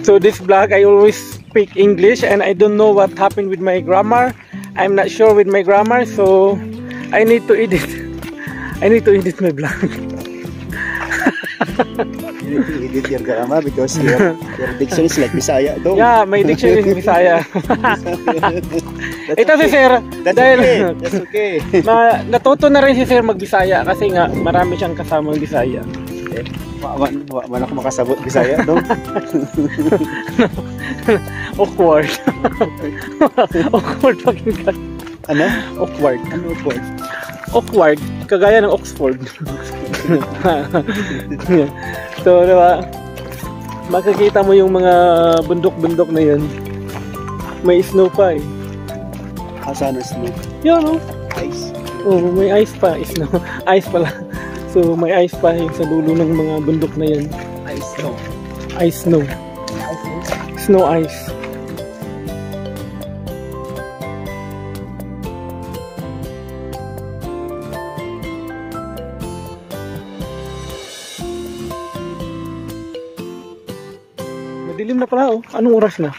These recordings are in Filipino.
So this vlog I always speak English and I don't know what happened with my grammar. I'm not sure with my grammar, so I need to edit. I need to edit my vlog. You need to edit your grammar because your diction is like Bisaya though. Yeah, my diction is Bisaya. Ito si Sir, That's okay. Natuto na rin si Sir mag-Bisaya kasi nga marami siyang kasamang Bisaya. Wala ko makasabot Bisaya though. Awkward. Awkward fucking god. Ano? Awkward. Ano awkward? Awkward, kagaya ng Oxford. So, diba? Makikita mo yung mga bundok-bundok na yun. May snow pa eh. Sana snow? Yun, no? Ice. Oh, may ice pa. Snow. Ice pala. So, may ice pa yung sa dulo ng mga bundok na yun. Ice snow. Ice snow. Snow ice. Madilim na pala oh. Anong oras na?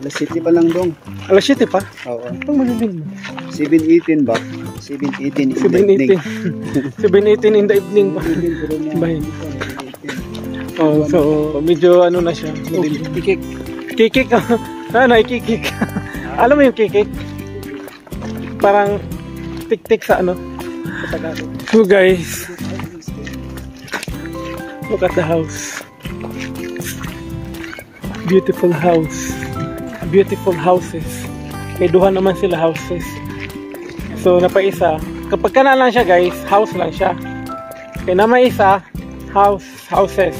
Alas 7 pa lang dong. Alas 7 pa? Oo. Ang madilim. 7:18 ba? 7:18 in the evening. 7:18 in the evening pa. Bahin. Oh, so medyo ano na siya. Kikik. Kikik. Kikik. Alam mo yung kikik? Parang tik-tik sa ano? Sa Tagalog. So guys, look at the house. Beautiful house. Beautiful houses. May duha naman sila houses. So napaisa. Kapag ka na lang siya guys, house lang siya. Kaya na may isa, houses.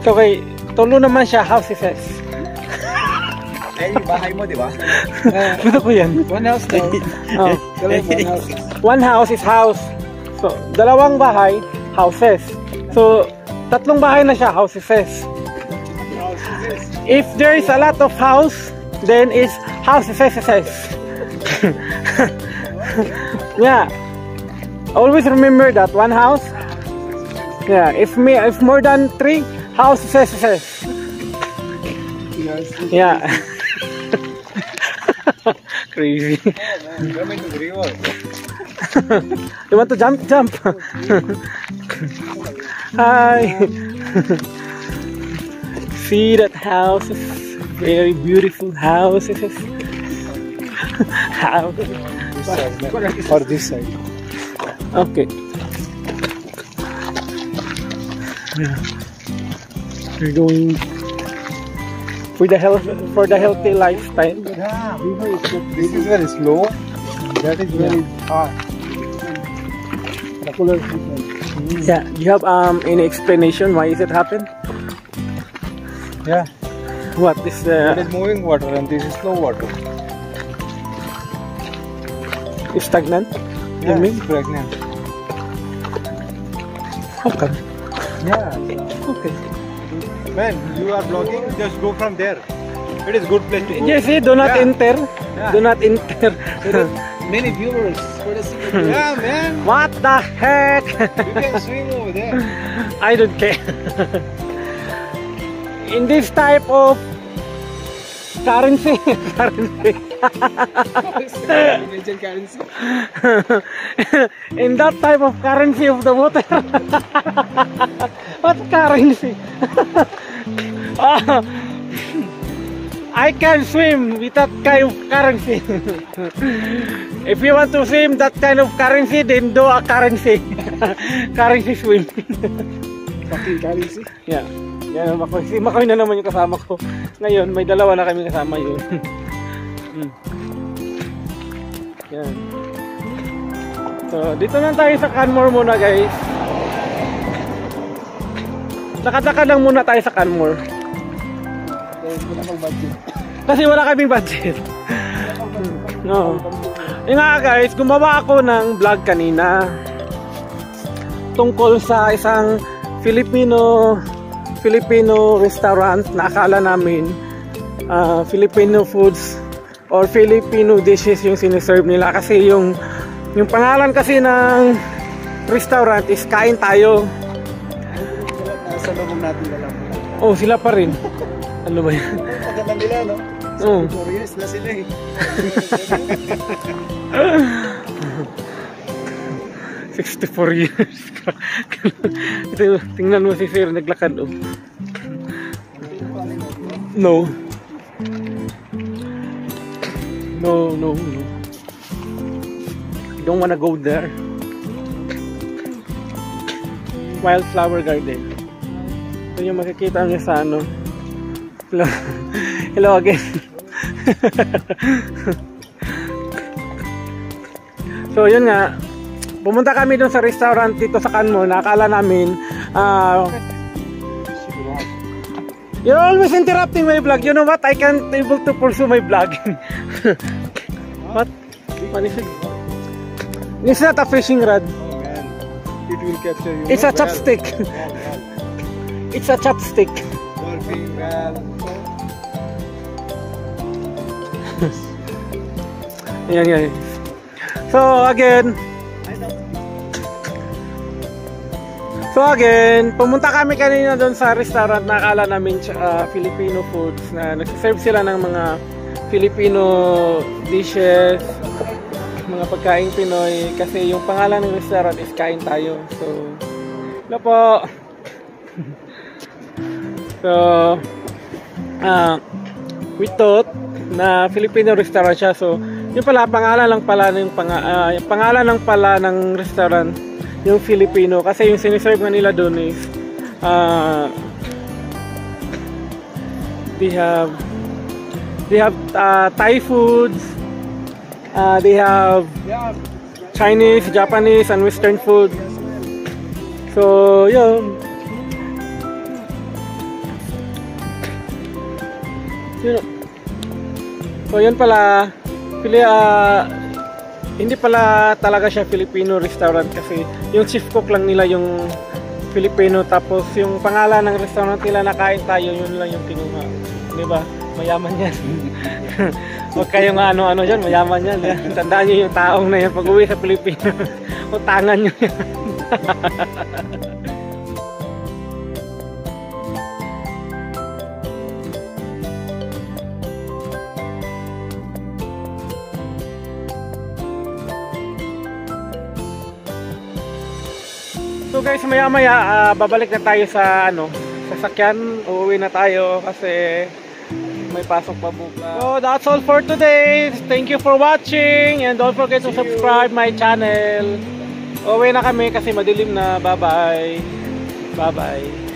So kay tulo naman siya, houses. Eh, yung bahay mo, di ba? Gusto ko yan. One house daw. Oh. One house is house. So, dalawang bahay, houses. So, tatlong bahay na siya, houses. If there is a lot of house, then it's houses. Yeah. Always remember that one house. Yeah. If more than 3 houses. Yeah. Crazy. You want to jump? Hi. See that houses, very beautiful houses. Or this side. Okay. We're going for the healthy lifestyle. Yeah, this is very slow. That is very hard. The color is different. Yeah. Do you have any explanation why is it happen? Yeah. What is That is moving water and this is slow water. stagnant? Yeah, You mean? it's pregnant. How come? Yeah. Okay. Man, you are vlogging, just go from there. It is good place to go. Yes, do not enter. Yeah. Do not enter. Many viewers. Yeah, man. What the heck? You can swim over there. I don't care. In this type of currency. In that type of currency of the water. What currency? I can swim with that kind of currency. If you want to swim that kind of currency, then do a currency. Currency swim. Fucking currency? Yeah. Yan, si Makoy na naman yung kasama ko. Ngayon, may dalawa na kami kasama yun. Yan. So, dito na tayo sa Canmore muna guys. Lakad-lakad lang muna tayo sa Canmore. Kasi wala kaming budget. No. Yung nga guys, gumawa ako ng vlog kanina tungkol sa isang Filipino restaurant na akala namin Filipino foods or Filipino dishes yung siniserve nila, kasi yung pangalan kasi ng restaurant is Kain Tayo. Nasa lubong natin lang. Oh, sila pa rin. Ano ba yan? Pagkatan nila, no? Oo. 4 years na sila eh. 64 years. Ito, tingnan mo si Sir naglakad oh. No. No, no, no. You don't wanna go there. Wildflower garden. Ito yung makikita niyo sa ano. Hello, hello again. So yun nga, pumunta kami dun sa restaurant dito sa Canmore. Nakakala namin you're always interrupting my vlog. You know what? I can't able to pursue my vlog. What? What is it? It's not a fishing rod. Oh man, it will capture you. It's a chopstick. It's a chopstick. Dolphin, well. Yan, yan. So again, pumunta kami kanina doon sa restaurant na akala namin Filipino foods na nagsiserve sila ng mga Filipino dishes, mga pagkain Pinoy kasi yung pangalan ng restaurant is Kain Tayo. So, hello po. So, we thought na Filipino restaurant siya. So, yung pala pangalan lang pala ng restaurant yung Filipino kasi yung siniserve nga nila doon is they have Thai foods, they have Chinese, Japanese and Western food. So yun, so yun pala hindi pala talaga siya Filipino restaurant kasi yung chief cook lang nila yung Filipino, tapos yung pangalan ng restaurant nila na Kain Tayo, yun lang yung kinuha. Di ba? Mayaman yan. Huwag kayong ano-ano dyan, mayaman yan. Tandaan nyo yung taong na yan pag uwi sa Pilipino. Utangan nyo yan. So guys, maya-maya babalik na tayo sa sasakyan. Uuwi na tayo kasi may pasok pa bukas. So that's all for today. Thank you for watching and don't forget to subscribe my channel. Uuwi na kami kasi madilim na. Bye-bye. Bye-bye.